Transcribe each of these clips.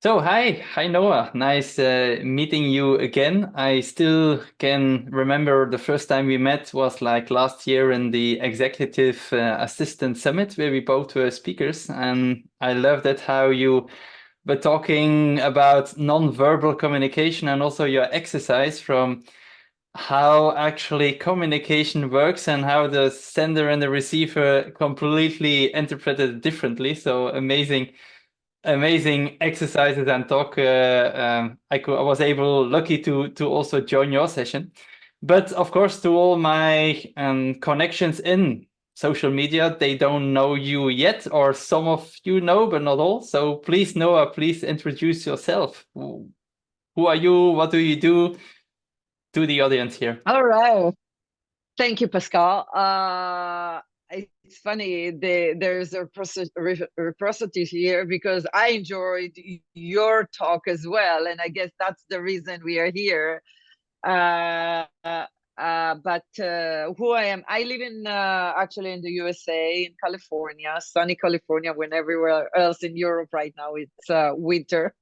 Hi Noah. Nice meeting you again. I still can remember the first time we met was like last year in the Executive Assistant Summit where we both were speakers. And I love that how you were talking about non-verbal communication and also your exercise from how actually communication works and how the sender and the receiver completely interpreted it differently. So amazing exercises and talk. I was lucky to also join your session, but of course, to all my connections in social media, they don't know you yet, or some of you know, but not all. So please, Noah, please introduce yourself. Who are you? What do you do to the audience here? All right. Thank you, Pascal. It's funny, there's a reciprocity here because I enjoyed your talk as well. And I guess that's the reason we are here. But who I am, I live in actually in the USA, in California, sunny California, when everywhere else in Europe right now it's winter.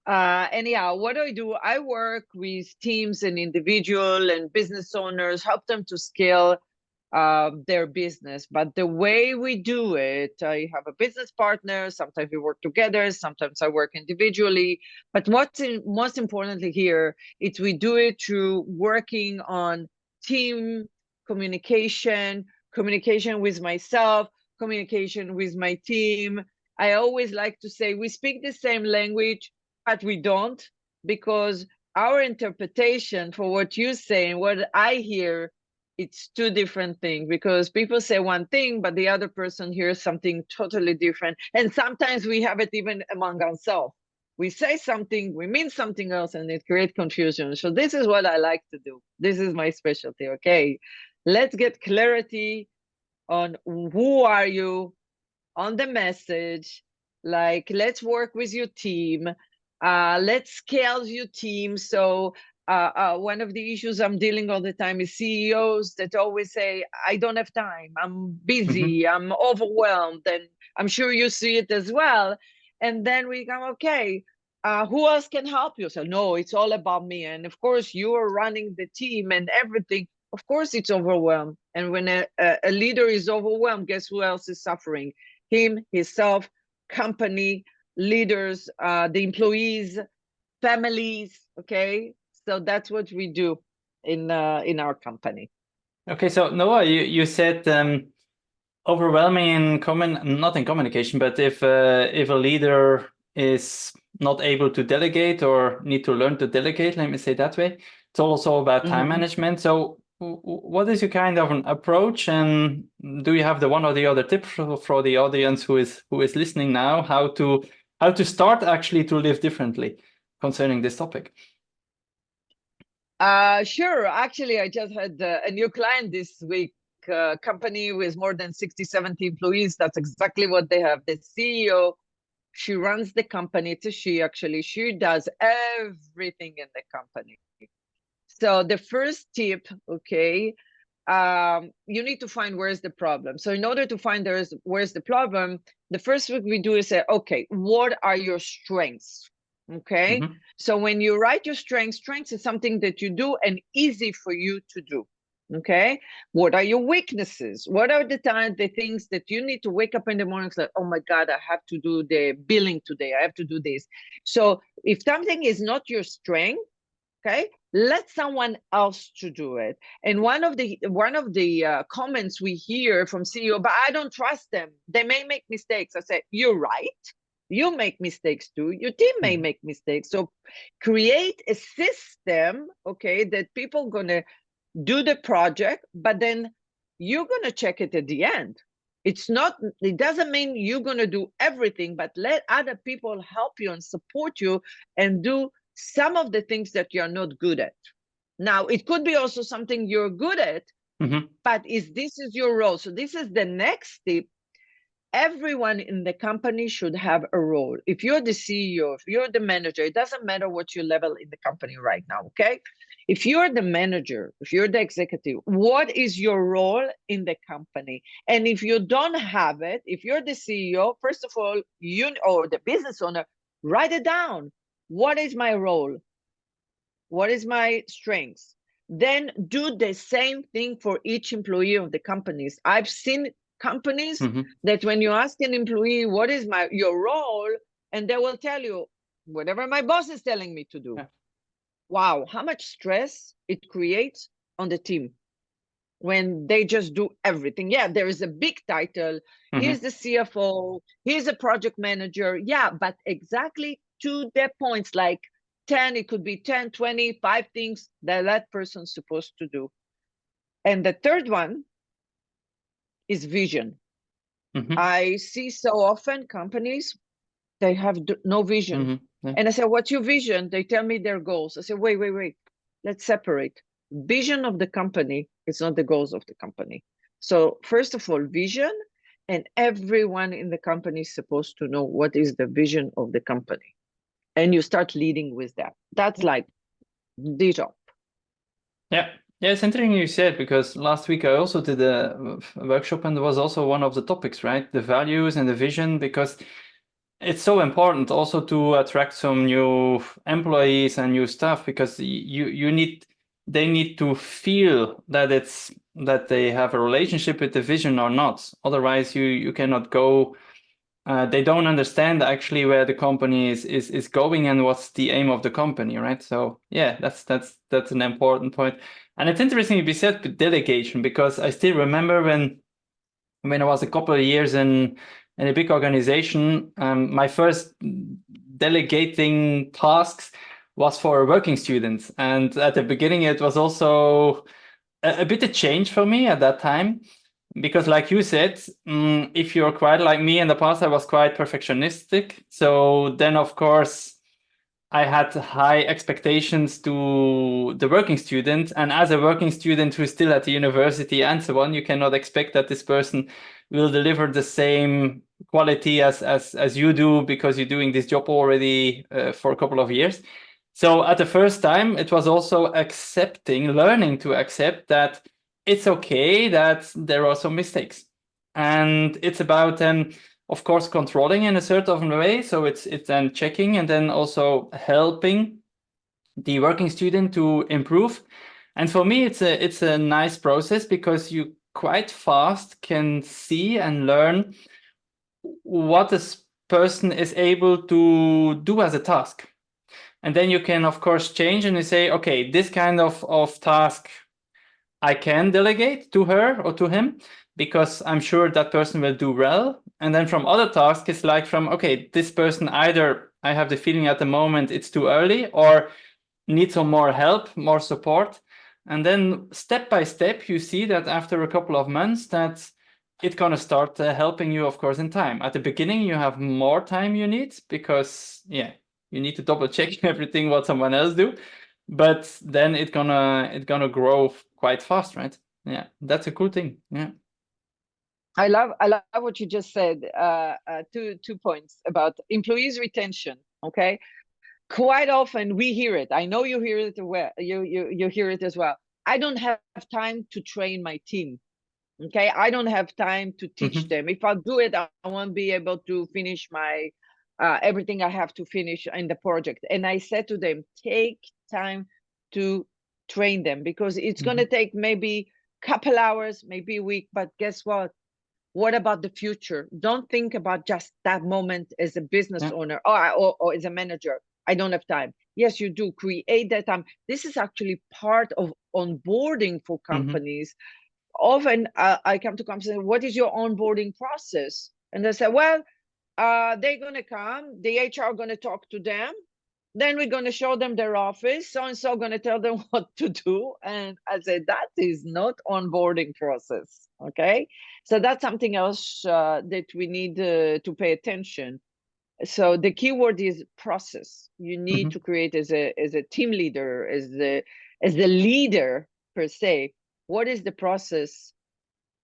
Anyhow, what do? I work with teams and individual and business owners, help them to scale their business. But the way we do it, I have a business partner. Sometimes we work together. Sometimes I work individually. But most importantly here, it's we do it through working on team communication, communication with myself, communication with my team. I always like to say we speak the same language, but we don't, because our interpretation for what you say and what I hear, it's two different things, because people say one thing, but the other person hears something totally different. And sometimes we have it even among ourselves. We say something, we mean something else, and it creates confusion. So this is what I like to do. This is my specialty. Okay, let's get clarity on who are you, on the message, like let's work with your team, let's scale your team. So one of the issues I'm dealing all the time is CEOs that always say, I don't have time, I'm busy, I'm overwhelmed, and I'm sure you see it as well. And then we go, okay, who else can help you? So no, it's all about me. And of course, you are running the team and everything. Of course, it's overwhelmed. And when a leader is overwhelmed, guess who else is suffering? Him, himself, company, leaders, the employees, families. Okay, so that's what we do in our company. Okay, so Noah, you said overwhelming in not in communication, but if a leader is not able to delegate or need to learn to delegate, let me say that way, it's also about time management. So what is your kind of an approach, and do you have the one or the other tip for the audience who is listening now, how to start actually to live differently concerning this topic? Sure. Actually, I just had a new client this week, company with more than 60, 70 employees. That's exactly what they have. The CEO, she runs the company. It's a she, actually. She does everything in the company. So the first tip, okay, you need to find where's the problem. So in order to find where's the problem, the first thing we do is say, okay, what are your strengths? Okay, so when you write your strengths is something that you do and easy for you to do. Okay, what are your weaknesses? What are the things that you need to wake up in the morning like, oh my God, I have to do the billing today, I have to do this. So if something is not your strength, okay, let someone else to do it. And one of the comments we hear from CEO, but I don't trust them, they may make mistakes. I say, you're right, you make mistakes too, your team may make mistakes. So create a system, okay, that people gonna do the project, but then you're gonna check it at the end. It doesn't mean you're gonna do everything, but let other people help you and support you and do some of the things that you're not good at. Now, it could be also something you're good at, but this is your role. So this is the next step. Everyone in the company should have a role. If you're the CEO, if you're the manager, it doesn't matter what your level in the company right now, okay? If you're the manager, if you're the executive, what is your role in the company? And if you don't have it, if you're the CEO, first of all, you or the business owner, Write it down. What is my role? What is my strengths? Then do the same thing for each employee of the companies. I've seen companies that when you ask an employee, what is your role? And they will tell you, whatever my boss is telling me to do. Yeah. Wow, how much stress it creates on the team when they just do everything. Yeah, there is a big title. Here's the CFO. Here's a project manager. Yeah, but exactly to the points, like 10, it could be 10, 25 things that that person's supposed to do. And the third one is vision. I see so often companies, they have no vision. Yeah. And I say, what's your vision? They tell me their goals. I say, wait. Let's separate. Vision of the company is not the goals of the company. So first of all, vision, and everyone in the company is supposed to know what is the vision of the company. And you start leading with that. That's like the top. Yeah. Yeah, it's interesting you said, because last week I also did a workshop, and it was also one of the topics, right? The values and the vision, because it's so important also to attract some new employees and new staff, because they need to feel that they have a relationship with the vision or not. Otherwise, you cannot go. They don't understand actually where the company is going and what's the aim of the company, right? So yeah, that's an important point. And it's interesting to be said with delegation, because I still remember when I was a couple of years in a big organization, my first delegating tasks was for working students. And at the beginning, it was also a bit of change for me at that time. Because like you said, if you're quite like me in the past, I was quite perfectionistic. So then, of course, I had high expectations to the working student. And as a working student who's still at the university and so on, you cannot expect that this person will deliver the same quality as you do, because you're doing this job already for a couple of years. So at the first time, it was also learning to accept that it's okay that there are some mistakes. And it's about of course, controlling in a certain way. So it's then checking and then also helping the working student to improve. And for me, it's a nice process, because you quite fast can see and learn what this person is able to do as a task. And then you can, of course, change and you say, okay, this kind of task I can delegate to her or to him, because I'm sure that person will do well. And then from other tasks, it's like okay, this person, either I have the feeling at the moment it's too early, or needs some more help, more support. And then step by step, you see that after a couple of months that it's going to start helping you, of course, in time. At the beginning, you have more time you need, because, yeah, you need to double check everything what someone else do. But then it's gonna grow quite fast, right? Yeah, that's a cool thing. Yeah. I love what you just said. Two points about employees retention. Okay, quite often we hear it. I know you hear it well. You hear it as well. I don't have time to train my team. Okay, I don't have time to teach them. If I do it, I won't be able to finish my everything I have to finish in the project. And I said to them, take time to train them, because it's going to take maybe a couple hours, maybe a week. But guess what? What about the future? Don't think about just that moment as a business owner or as a manager. I don't have time. Yes, you do. Create that time. This is actually part of onboarding for companies. Often I come to companies and say, what is your onboarding process? And they say, well, they're going to come, the HR going to talk to them, then we're going to show them their office, so and so going to tell them what to do. And I said, that is not onboarding process. Okay, so that's something else that we need to pay attention. So the keyword is process. You need to create as a team leader, as the leader per se, what is the process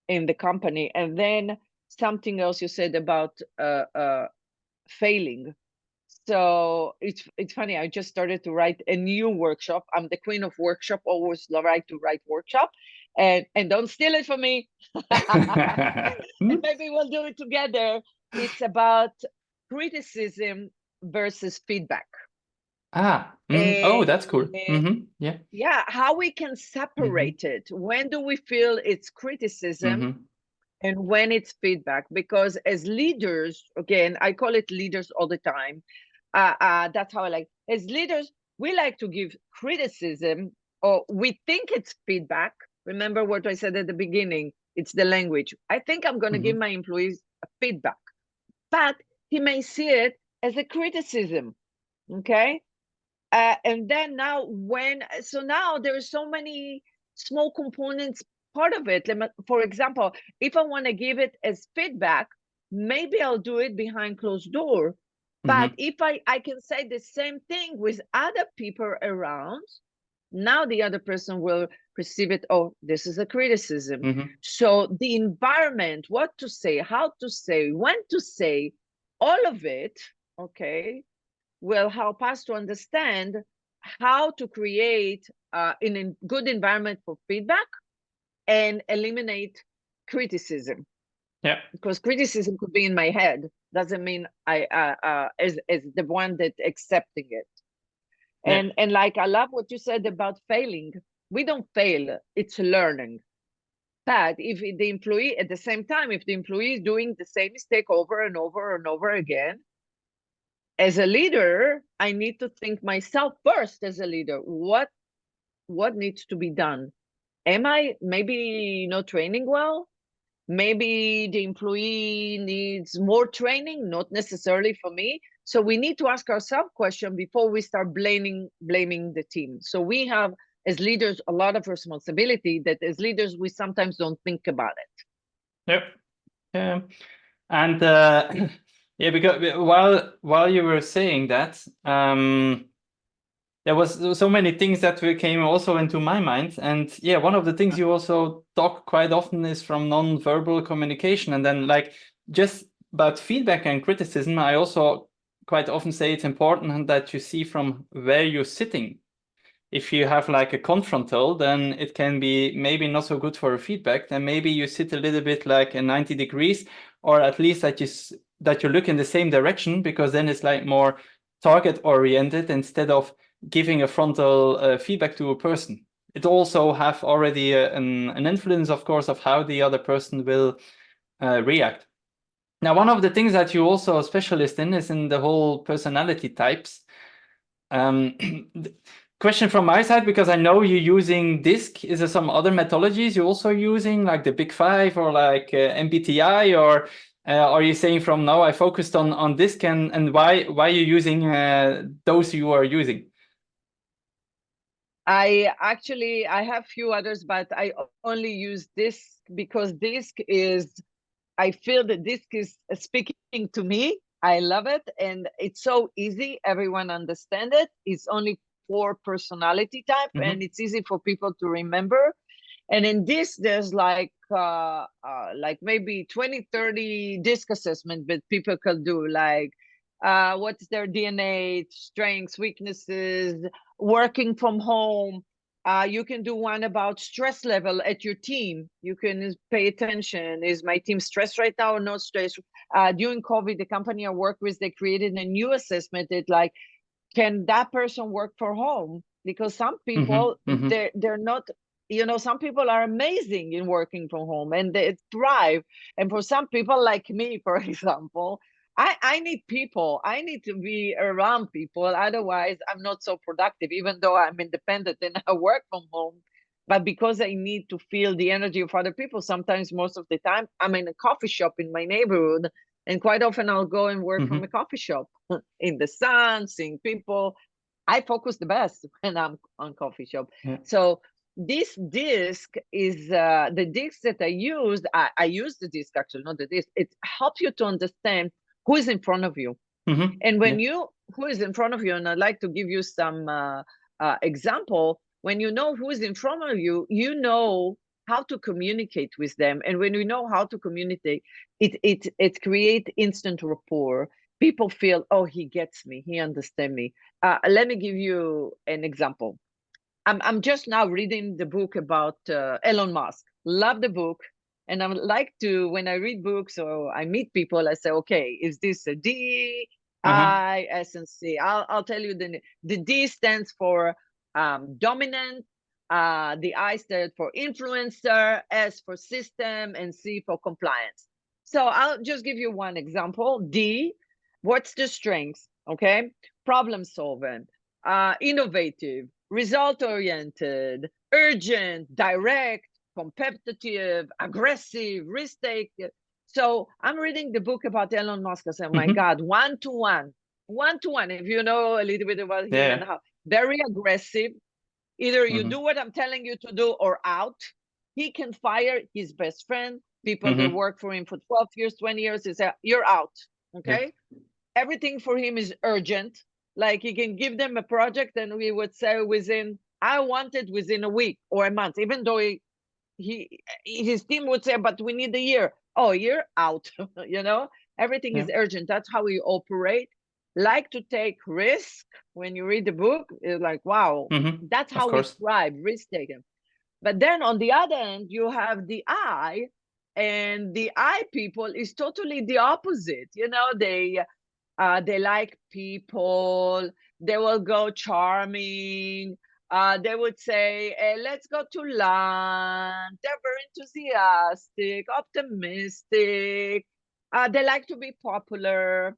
in the company. And then something else you said about failing. So it's funny, I just started to write a new workshop. I'm the queen of workshop, always like to write workshop, and don't steal it from me. And maybe we'll do it together. It's about criticism versus feedback. Oh, that's cool. Yeah. Yeah, how we can separate it. When do we feel it's criticism and when it's feedback? Because as leaders, again, I call it leaders all the time. That's how I like. As leaders, we like to give criticism, or we think it's feedback. Remember what I said at the beginning? It's the language. I think I'm going to give my employees a feedback, but he may see it as a criticism. Okay. And then now now there are so many small components part of it. For example, if I want to give it as feedback, maybe I'll do it behind closed door. But if I can say the same thing with other people around, now the other person will perceive it, oh, this is a criticism. So the environment, what to say, how to say, when to say, all of it, okay, will help us to understand how to create in a good environment for feedback and eliminate criticism. Yeah. Because criticism could be in my head, doesn't mean I as the one that accepting it. And like I love what you said about failing. We don't fail, it's learning. But if the employee at the same time, if the employee is doing the same mistake over and over and over again, as a leader, I need to think myself first as a leader. What needs to be done? Am I maybe not training well? Maybe the employee needs more training, not necessarily for me. So we need to ask ourselves questions before we start blaming the team. So we have, as leaders, a lot of responsibility that as leaders, we sometimes don't think about it. Yep. Yeah. And yeah, because while you were saying that, there was so many things that came also into my mind. And yeah, one of the things you also talk quite often is from non-verbal communication. And then like just about feedback and criticism, I also quite often say it's important that you see from where you're sitting. If you have like a confrontal, then it can be maybe not so good for a feedback. Then maybe you sit a little bit like a 90 degrees, or at least that you look in the same direction, because then it's like more target oriented instead of giving a frontal feedback to a person. It also have already an influence, of course, of how the other person will react. Now, one of the things that you also a specialist in is in the whole personality types. Question from my side, because I know you're using DISC. Is there some other methodologies you're also using, like the Big Five or like MBTI, or are you saying from now I focused on DISC, and why you're using those you are using? I have few others, but I only use DISC because DISC is, I feel that DISC is speaking to me. I love it, and it's so easy. Everyone understands it. It's only 4 personality type, and it's easy for people to remember. And in this, there's like maybe 20, 30 DISC assessment that people can do, like what's their DNA, strengths, weaknesses, working from home. You can do one about stress level at your team. You can pay attention. Is my team stressed right now or not stressed? During COVID, the company I work with, they created a new assessment that like, can that person work from home? Because some people, they're not, some people are amazing in working from home and they thrive. And for some people like me, for example, I need people. I need to be around people. Otherwise, I'm not so productive, even though I'm independent and I work from home. But because I need to feel the energy of other people, sometimes most of the time, I'm in a coffee shop in my neighborhood. And quite often I'll go and work from a coffee shop in the sun, seeing people. I focus the best when I'm on coffee shop. Yeah. So this DISC is the DISC that I used. I use the DISC actually, not the DISC. It helps you to understand who is in front of you. And when who is in front of you, and I'd like to give you some example. When you know who is in front of you, you know how to communicate with them. And when you know how to communicate, it creates instant rapport. People feel, oh, he gets me, he understands me. Let me give you an example. I'm just now reading the book about Elon Musk. Love the book. And I would like to, when I read books or I meet people, I say, okay, is this a D? I, S, and C. I'll tell you the D stands for dominant. The I stands for influencer, S for system, and C for compliance. So I'll just give you one example. D, what's the strengths? Okay, problem solving, innovative, result oriented, urgent, direct, competitive, aggressive, risk taker. So I'm reading the book about Elon Musk. I said, oh my God, one to one. If you know a little bit about him and how very aggressive. Either you do what I'm telling you to do or out. He can fire his best friend, people that work for him for 12 years, 20 years. He said, you're out. Okay. Everything for him is urgent. Like he can give them a project and we would say I want it within a week or a month, even though his team would say, but we need a year. Oh, you're out. Everything is urgent. That's how we operate. Like to take risk. When you read the book, it's like, wow, that's how we thrive, risk taking. But then on the other end, you have the I, and the I people is totally the opposite. They like people. They will go charming. They would say, hey, let's go to lunch. They're very enthusiastic, optimistic. They like to be popular.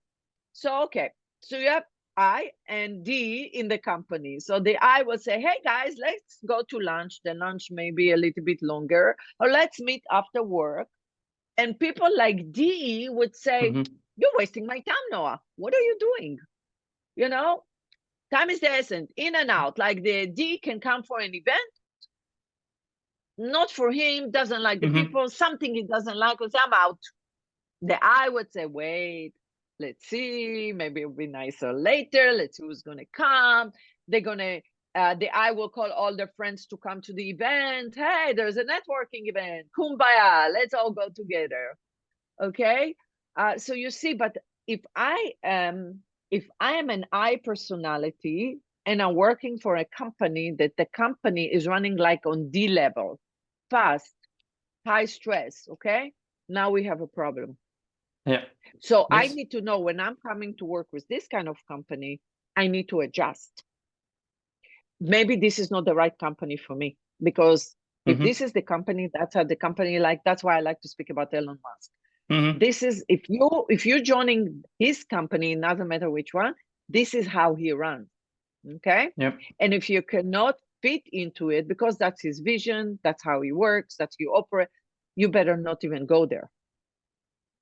So, okay. So you have I and D in the company. So the I will say, hey, guys, let's go to lunch. The lunch may be a little bit longer. Or let's meet after work. And people like D would say, you're wasting my time, Noah. What are you doing? Time is the essence, in and out. Like the D can come for an event, not for him, doesn't like the people, something he doesn't like, because I'm out. The I would say, wait, let's see, maybe it'll be nicer later. Let's see who's going to come. They're going to, the I will call all their friends to come to the event. Hey, there's a networking event. Kumbaya, let's all go together. Okay. So you see, but if I am an I personality and I'm working for a company that the company is running like on D level, fast, high stress, okay? Now we have a problem. So I need to know when I'm coming to work with this kind of company, I need to adjust. Maybe this is not the right company for me, because if this is the company, that's how the company that's why I like to speak about Elon Musk. This is, if you're joining his company, doesn't matter which one, this is how he runs. Okay. And if you cannot fit into it, because that's his vision, that's how he works, that's how you operate, you better not even go there.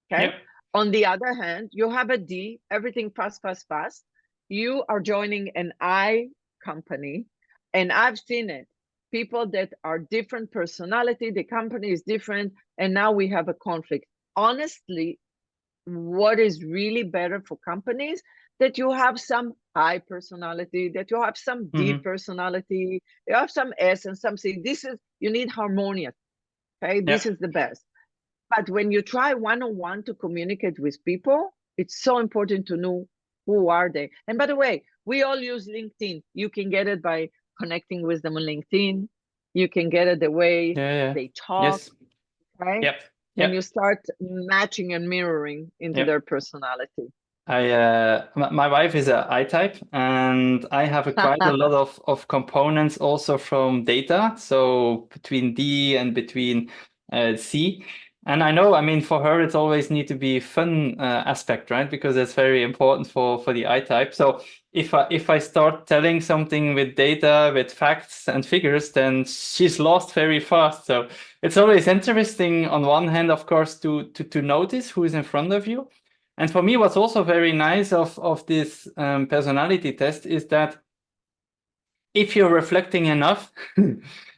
Okay. On the other hand, you have a D, everything fast. You are joining an I company, and I've seen it. People that are different personality, the company is different, and now we have a conflict. Honestly, what is really better for companies, that you have some high personality, that you have some D personality, you have some S and some C. You need harmonious. Okay, this is the best. But when you try one-on-one to communicate with people, it's so important to know who are they. And by the way, we all use LinkedIn. You can get it by connecting with them on LinkedIn. You can get it the way they talk. Right? And you start matching and mirroring into their personality. My wife is a I type, and I have quite a lot of components also from data. So between D and between C. And I know, I mean, for her, it's always need to be fun aspect, right? Because it's very important for the I type. So if I start telling something with data, with facts and figures, then she's lost very fast. So it's always interesting on one hand, of course, to notice who is in front of you. And for me, what's also very nice of this personality test is that if you're reflecting enough,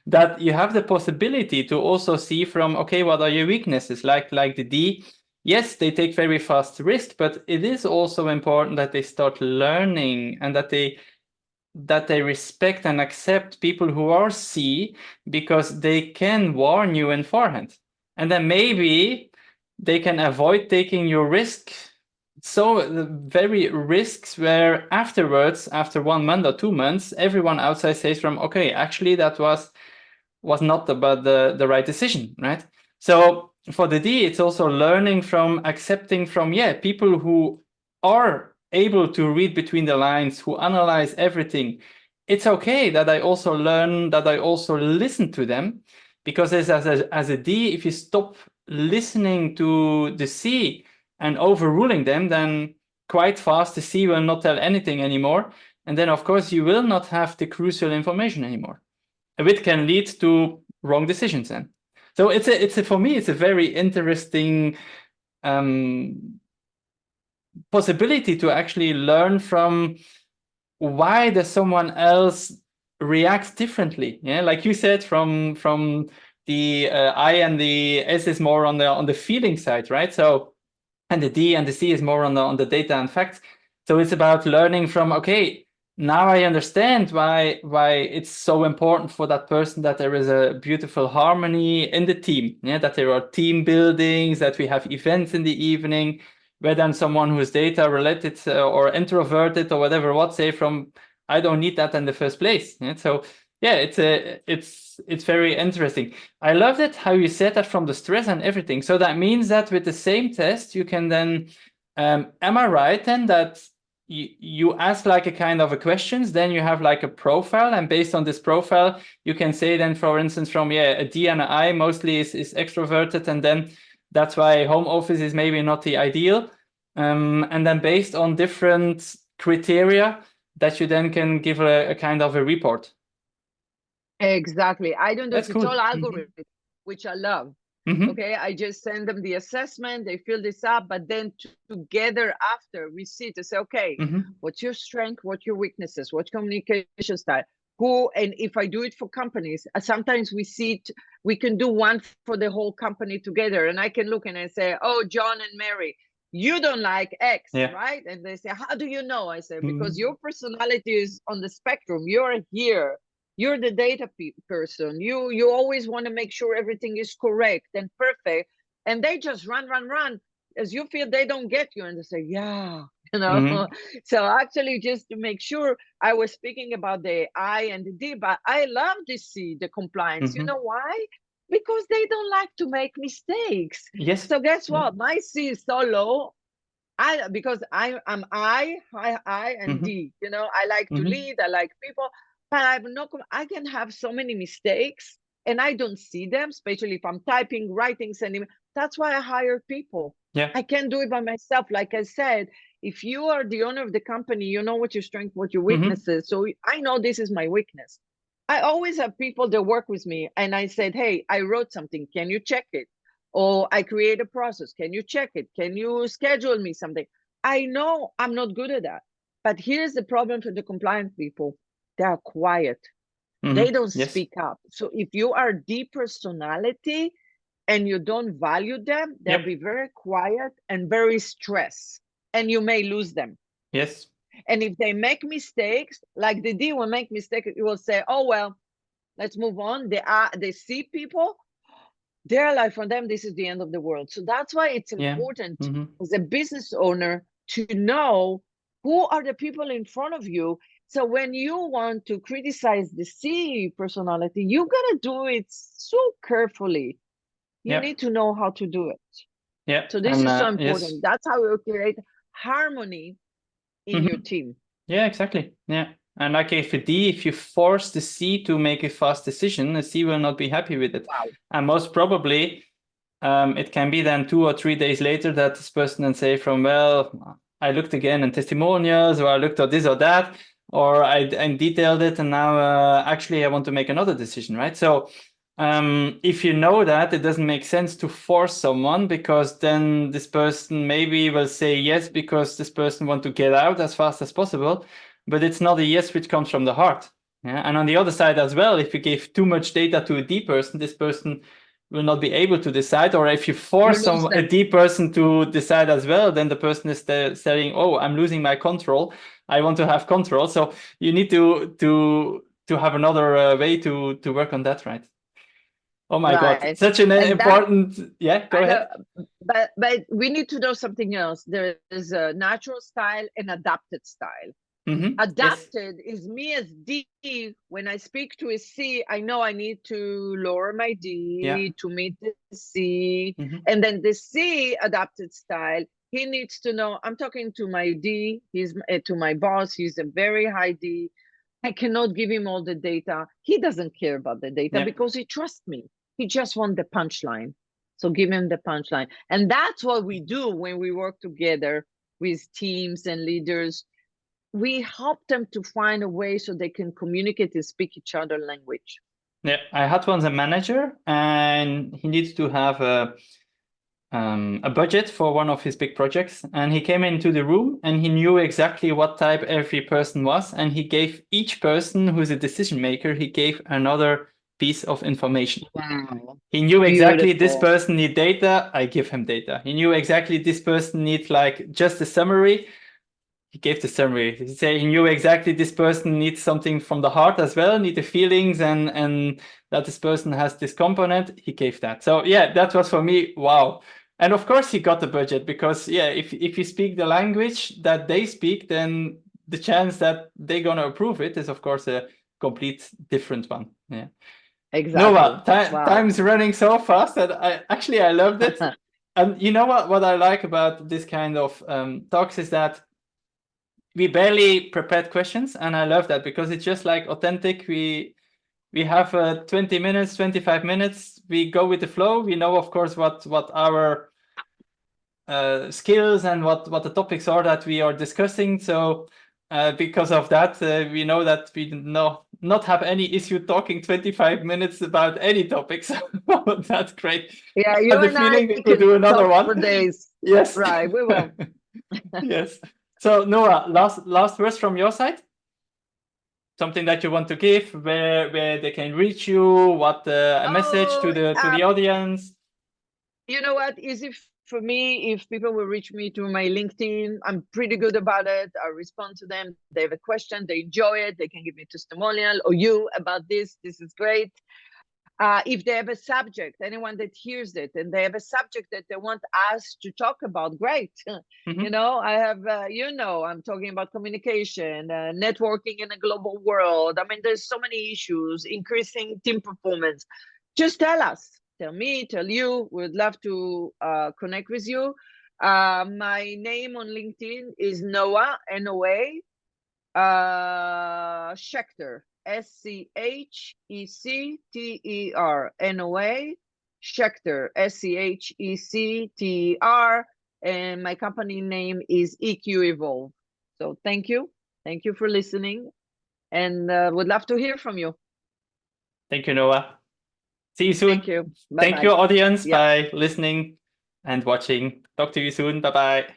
that you have the possibility to also see from, okay, what are your weaknesses? Like the D, yes, they take very fast risk, but it is also important that they start learning and that they respect and accept people who are C, because they can warn you in forehand. And then maybe they can avoid taking your risk. So the very risks where afterwards, after 1 month or 2 months, everyone outside says from, okay, actually that was not the right decision, right? So for the D, it's also learning from accepting from, people who are able to read between the lines, who analyze everything, it's okay that I also learn, that I also listen to them, because as a D, if you stop listening to the C and overruling them, then quite fast the C will not tell anything anymore. And then, of course, you will not have the crucial information anymore, which can lead to wrong decisions then. So for me, it's a very interesting possibility to actually learn from why does someone else react differently. Yeah, like you said, from the I and the S is more on the feeling side, right? So, and the D and the C is more on the data and facts. So it's about learning from, okay, now I understand why it's so important for that person that there is a beautiful harmony in the team. Yeah, that there are team buildings, that we have events in the evening, where then someone who is data related or introverted or whatever, say from, I don't need that in the first place. Yeah? So yeah, it's very interesting. I love that how you said that from the stress and everything. So that means that with the same test, you can then, am I right then that you ask like a kind of a questions, then you have like a profile, and based on this profile, you can say then, for instance, from a D and an I mostly is extroverted, and then that's why home office is maybe not the ideal. And then based on different criteria, that you then can give a kind of a report. Exactly. I don't do That's it. It's cool. all algorithm, which I love. Okay, I just send them the assessment, they fill this up, but then together after we see to say, okay, what's your strength, what's your weaknesses, what's communication style, who, and if I do it for companies, sometimes we see it, we can do one for the whole company together, and I can look and I say, oh, John and Mary, you don't like X, right? And they say, how do you know? I say, because your personality is on the spectrum, you're here. You're the data person. You always want to make sure everything is correct and perfect. And they just run. As you feel they don't get you. And they say, yeah, you know. So actually, just to make sure, I was speaking about the I and the D, but I love to see the compliance. You know why? Because they don't like to make mistakes. Yes. So guess what? My C is so low. Because I'm I and D, you know, I like to lead, I like people, but I can have so many mistakes and I don't see them, especially if I'm typing, writing, sending. That's why I hire people. Yeah. I can't do it by myself. Like I said, if you are the owner of the company, you know what your strength, what your weaknesses. So I know this is my weakness. I always have people that work with me and I said, hey, I wrote something. Can you check it? Or I create a process. Can you check it? Can you schedule me something? I know I'm not good at that. But here's the problem for the compliance people. They are quiet. They don't speak up. So if you are deep personality and you don't value them, they'll be very quiet and very stressed. And you may lose them. Yes. And if they make mistakes, like the D will make mistakes, you will say, oh, well, let's move on. They see people, they're like, for them, this is the end of the world. So that's why it's important as a business owner to know who are the people in front of you. So when you want to criticize the C personality, you gotta do it so carefully. You need to know how to do it. Yeah. So this is so important. That's how you create harmony in your team. Yeah, exactly. Yeah. And like if you force the C to make a fast decision, the C will not be happy with it. Wow. And most probably, it can be then 2 or 3 days later that this person then say from, well, I looked again in testimonials, or I looked at this or that, or I detailed it, and now actually I want to make another decision, right? So if you know that, it doesn't make sense to force someone, because then this person maybe will say yes because this person wants to get out as fast as possible, but it's not a yes which comes from the heart. Yeah? And on the other side as well, if you give too much data to a D person, this person will not be able to decide. Or if you force a D person to decide as well, then the person is saying, oh, I'm losing my control. I want to have control. So you need to have another way to work on that, right? Oh my God, such an important, go ahead. But we need to know something else. There is a natural style and adapted style. Adapted is me as D. When I speak to a C, I know I need to lower my D to meet the C. And then the C adapted style He needs to know, I'm talking to my D, to my boss, he's a very high D. I cannot give him all the data. He doesn't care about the data because he trusts me. He just wants the punchline. So give him the punchline. And that's what we do when we work together with teams and leaders. We help them to find a way so they can communicate and speak each other language. Yeah, I had once a manager, and he needs to have a budget for one of his big projects, and he came into the room and he knew exactly what type every person was, and he gave each person who's a decision maker, he gave another piece of information. Wow. He knew exactly this Beautiful. person need data, I give him data. He knew exactly this person needs like just a summary, he gave the summary. He knew exactly this person needs something from the heart as well, need the feelings, and that this person has this component, he gave that. So yeah, that was for me, wow. And of course he got the budget, because yeah, if you speak the language that they speak, then the chance that they're gonna approve it is of course a complete different one. Yeah. Exactly. Noa, Wow. time's running so fast that I loved it. And you know what I like about this kind of talks is that we barely prepared questions, and I love that because it's just like authentic. We have 20 minutes, 25 minutes. We go with the flow. We know, of course, what our skills and what the topics are that we are discussing. So because of that, we know that we not have any issue talking 25 minutes about any topics. That's great. Yeah, I you have the and I feeling we could can do another talk one. for days. Yes. Right, we will. Yes. So Noa, last words from your side? Something that you want to give, where they can reach you, what a message to the audience? You know what? Easy for me, if people will reach me through my LinkedIn, I'm pretty good about it. I respond to them. They have a question, they enjoy it, they can give me a testimonial or you about this. This is great. If they have a subject, anyone that hears it, and they have a subject that they want us to talk about, great. You know, I have, I'm talking about communication, networking in a global world. I mean, there's so many issues, increasing team performance. Just tell us, tell me, tell you. We'd love to connect with you. My name on LinkedIn is Noa, N-O-A, Schecter, Schecter, Noa Checter, Schecter, and my company name is EQ Evolve. So thank you for listening, and would love to hear from you. Thank you, Noa. See you soon. Thank you. Bye-bye. Thank you, audience, by listening and watching. Talk to you soon. Bye bye.